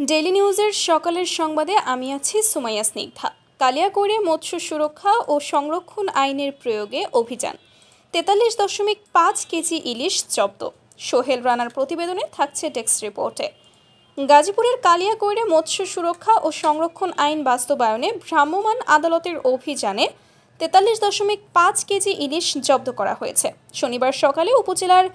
Daily নিউজের সকালের সংবাদে আমি আছি সুমাইয়া স্নিগ্ধা। কালিয়াকৈরে মৎস্য সুরক্ষা ও সংরক্ষণ আইনের প্রয়োগে অভিযান, 43.5 কেজি ইলিশ জব্দ। সোহেল রানার প্রতিবেদনে থাকছে ডেস্ক রিপোর্টে। গাজীপুরের কালিয়াকৈরে মৎস্য সুরক্ষা ও সংরক্ষণ আইন বাস্তবায়নে ভ্রাম্যমাণ আদালতের অভিযানে 43.5 কেজি ইলিশ জব্দ করা হয়েছে। শনিবার সকালে উপজেলার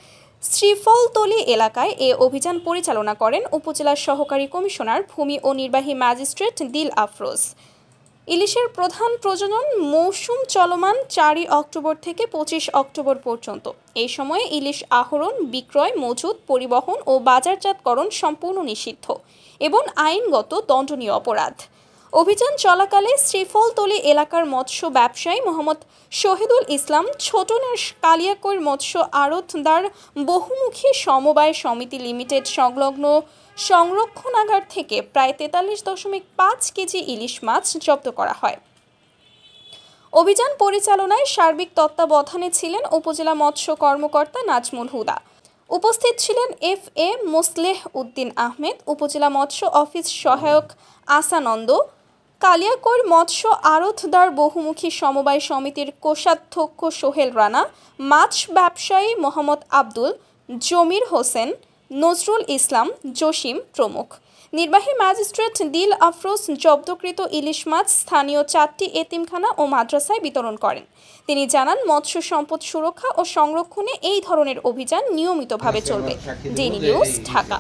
শ্রীফলতলী এলাকায় এ অভিযান পরিচালনা করেন উপজেলার সহকারী কমিশনার ভূমি ও নির্বাহী ম্যাজিস্ট্রেট দিল আফরোজ। ইলিশের প্রধান প্রজনন মৌসুম চলমান 4 অক্টোবর থেকে 25 অক্টোবর পর্যন্ত। এই সময়ে ইলিশ আহরণ, বিক্রয়, মজুত, পরিবহন ও বাজারজাতকরণ সম্পূর্ণ নিষিদ্ধ এবং আইনগত দণ্ডনীয় অপরাধ। অভিযান চলাকালে শ্রীফলতলী এলাকার মৎস্য ব্যবসায়ী মোহাম্মদ শহীদুল ইসলাম ছোটনের কালিয়াকৈর মৎস্য আড়তদার বহুমুখী সমবায় সমিতি লিমিটেড সংলগ্ন সংরক্ষণাগার থেকে প্রায় 43.5 কেজি ইলিশ মাছ জব্দ করা হয়। অভিযান পরিচালনায় সার্বিক তত্ত্বাবধানে ছিলেন উপজেলা মৎস্য কর্মকর্তা নাজমুল হুদা। উপস্থিত ছিলেন FA মোসলেহ উদ্দিন আহমেদ, উপজেলা মৎস্য অফিস সহায়ক আসানন্দ, কালিয়াকৈর মৎস্য আড়তদার বহুমুখী সমবায় সমিতির কোষাধ্যক্ষ সোহেল রানা, মাছ ব্যবসায়ী মোহাম্মদ আব্দুল জমির হোসেন, নজরুল ইসলাম, জসিম প্রমুখ। নির্বাহী ম্যাজিস্ট্রেট দিল আফরোজ জব্দকৃত ইলিশ মাছ স্থানীয় 4টি এতিমখানা ও মাদ্রাসায় বিতরণ করেন। তিনি জানান, মৎস্য সম্পদ সুরক্ষা ও সংরক্ষণে এই ধরনের অভিযান নিয়মিতভাবে চলবে। Daily news, Dhaka.